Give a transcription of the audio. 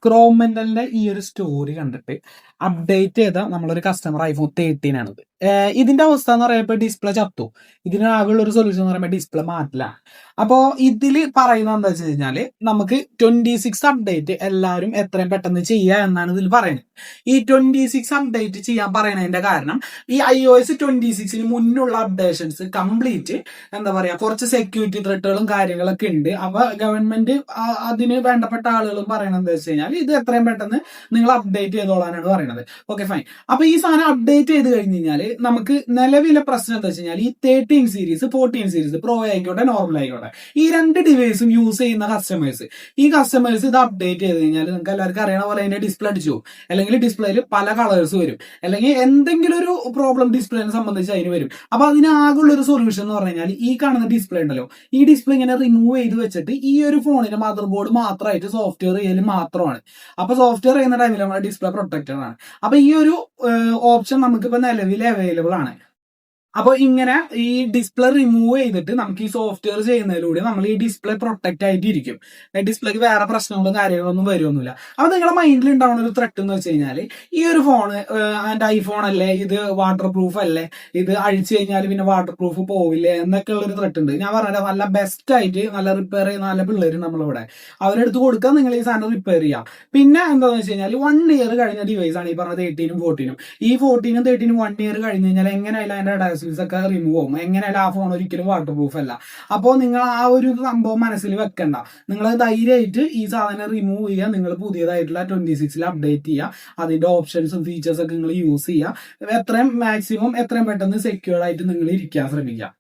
ക്രോമെന്റലിന്റെ ഈ ഒരു സ്റ്റോറി കണ്ടിട്ട് അപ്ഡേറ്റ് ചെയ്ത നമ്മളൊരു കസ്റ്റമർ iPhone 13 ആണിത്. ഇതിന്റെ അവസ്ഥ എന്ന് പറയുമ്പോൾ ഡിസ്പ്ലേ ചത്തു. ഇതിനാകെയുള്ള ഒരു സൊല്യൂഷൻ എന്ന് പറയുമ്പോൾ ഡിസ്പ്ലേ മാറ്റില്ല. അപ്പോൾ ഇതിൽ പറയുന്നത് എന്താ വെച്ച് കഴിഞ്ഞാല് നമുക്ക് 26 അപ്ഡേറ്റ് എല്ലാവരും എത്രയും പെട്ടെന്ന് ചെയ്യുക എന്നാണ് ഇതിൽ പറയുന്നത്. ഈ 26 അപ്ഡേറ്റ് ചെയ്യാൻ പറയുന്നതിന്റെ കാരണം ഈ iOS 26 മുന്നുള്ള അപ്ഡേഷൻസ് കംപ്ലീറ്റ് എന്താ പറയാ കുറച്ച് സെക്യൂരിറ്റി ത്രെട്ടുകളും കാര്യങ്ങളൊക്കെ ഉണ്ട്. അപ്പൊ ഗവൺമെന്റ് അതിന് വേണ്ടപ്പെട്ട ആളുകളും പറയണത് എന്താ വെച്ച് കഴിഞ്ഞാൽ ഇത് എത്രയും പെട്ടെന്ന് നിങ്ങൾ അപ്ഡേറ്റ് ചെയ്തോളാനാണ് പറയുന്നത്. Okay fine. അപ്പൊ ഈ സാധനം അപ്ഡേറ്റ് ചെയ്ത് കഴിഞ്ഞ് കഴിഞ്ഞാൽ നമുക്ക് നിലവിലെ പ്രശ്നം എന്താ വെച്ച് കഴിഞ്ഞാൽ ഈ 13 സീരീസ് 14 സീരീസ് പ്രോ ആയിക്കോട്ടെ നോർമൽ ആയിക്കോട്ടെ ഈ രണ്ട് ഡിവൈസും യൂസ് ചെയ്യുന്ന കസ്റ്റമേഴ്സ് ഇത് അപ്ഡേറ്റ് ചെയ്ത് കഴിഞ്ഞാൽ നിങ്ങൾക്ക് എല്ലാവർക്കും അറിയണ പോലെ അതിന്റെ ഡിസ്പ്ലേ അടിച്ചു പോകും, അല്ലെങ്കിൽ ഡിസ്പ്ലേയിൽ പല കളേഴ്സ് വരും, അല്ലെങ്കിൽ എന്തെങ്കിലും ഒരു പ്രോബ്ലം ഡിസ്പ്ലേനെ സംബന്ധിച്ച് അതിന് വരും. അപ്പൊ അതിനാകുള്ള ഒരു സൊല്യൂഷൻ എന്ന് പറഞ്ഞു കഴിഞ്ഞാൽ ഈ കാണുന്ന ഡിസ്പ്ലേ ഉണ്ടല്ലോ, ഈ ഡിസ്പ്ലേ ഇങ്ങനെ റിമൂവ് ചെയ്ത് വെച്ചിട്ട് ഈ ഒരു ഫോണിന്റെ മദർ ബോർഡ് മാത്രമായിട്ട് സോഫ്റ്റ്വെയർ ചെയ്യൽ മാത്രമാണ്. അപ്പൊ സോഫ്റ്റ്വെയർ ചെയ്യുന്ന ടൈമിൽ നമ്മുടെ ഡിസ്പ്ലേ പ്രൊട്ടക്റ്റഡ് ആണ്. അപ്പൊ ഈ ഒരു ഓപ്ഷൻ നമുക്കിപ്പോ നിലവിൽ അവൈലബിൾ ആണ്. അപ്പോൾ ഇങ്ങനെ ഈ ഡിസ്പ്ലേ റിമൂവ് ചെയ്തിട്ട് നമുക്ക് ഈ സോഫ്റ്റ്വെയർ ചെയ്യുന്നതിലൂടെ നമ്മൾ ഈ ഡിസ്പ്ലേ പ്രൊട്ടക്റ്റ് ആയിട്ട് ഇരിക്കും. ഡിസ്പ്ലേക്ക് വേറെ പ്രശ്നങ്ങളും കാര്യങ്ങളൊന്നും വരുമൊന്നുമില്ല. അപ്പോൾ നിങ്ങളുടെ മൈൻഡിൽ ഉണ്ടാവുന്ന ഒരു ത്രെട്ട് എന്ന് വെച്ച് കഴിഞ്ഞാൽ ഈ ഒരു ഫോൺ എൻ്റെ ഐഫോൺ അല്ലേ, ഇത് വാട്ടർ പ്രൂഫ് അല്ലേ, ഇത് അഴിച്ചു കഴിഞ്ഞാൽ പിന്നെ വാട്ടർ പ്രൂഫ് പോവില്ലേ എന്നൊക്കെ ഉള്ളൊരു ത്രെട്ട് ഉണ്ട്. ഞാൻ പറഞ്ഞത് നല്ല ബെസ്റ്റ് ആയിട്ട് നല്ല റിപ്പയർ ചെയ്യുന്ന നല്ല പിള്ളേർ നമ്മളിവിടെ അവരെടുത്ത് കൊടുക്കാൻ നിങ്ങൾ ഈ സാധനം റിപ്പയർ ചെയ്യാം. പിന്നെ എന്താണെന്ന് വെച്ച് കഴിഞ്ഞാൽ 1 ഇയർ കഴിഞ്ഞ ഡിവൈസ് ആണ് ഈ പറഞ്ഞ 13 14. ഈ 14 13 1 ഇയർ കഴിഞ്ഞ് കഴിഞ്ഞാൽ എങ്ങനെയായാലും അതിന്റെ ഒക്കെ റിമൂവ് ആവും. എങ്ങനെയായാലും ആ ഫോൺ ഒരിക്കലും വാട്ടർ പ്രൂഫ് അല്ല. അപ്പോൾ നിങ്ങൾ ആ ഒരു സംഭവം മനസ്സിൽ വെക്കണ്ട. നിങ്ങൾ ധൈര്യമായിട്ട് ഈ സാധനം റിമൂവ് ചെയ്യുക, നിങ്ങൾ പുതിയതായിട്ടുള്ള 26 അപ്ഡേറ്റ് ചെയ്യുക, അതിന്റെ ഓപ്ഷൻസും ഫീച്ചേഴ്സ് ഒക്കെ നിങ്ങൾ യൂസ് ചെയ്യുക. എത്രയും മാക്സിമം എത്രയും പെട്ടെന്ന് സെക്യൂർഡ് ആയിട്ട് നിങ്ങൾ ഇരിക്കാൻ ശ്രമിക്കുക.